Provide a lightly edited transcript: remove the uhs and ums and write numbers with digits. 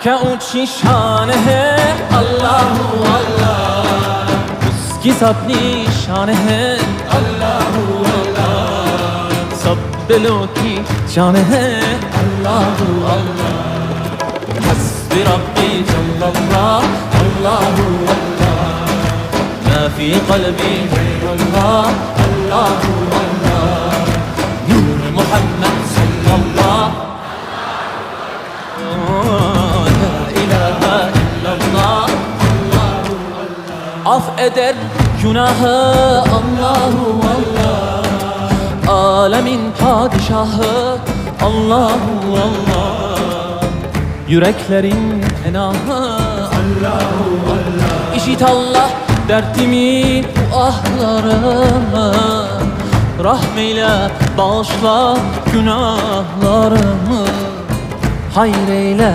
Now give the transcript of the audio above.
क्या ऊंची शान है अल्लाह अल्लाह, उसकी सबनी शान है अल्लाह अल्लाह, सब दिलों की जान है अल्लाह अल्लाह। हस्बी रब्बी जल्लल्लाह अल्लाह अल्लाह, मा फी क़ल्बी गैरुल्लाह अल्लाह अल्लाह, नूर मुहम्मद सल्लल्लाह af eder günahı Allahu Allah, alemin padişahı Allahu Allah, yüreklerin penahı Allahu Allah. İşit Allah dertimin ahlarımı, rahmeyle bağışla günahlarımı, hayreyle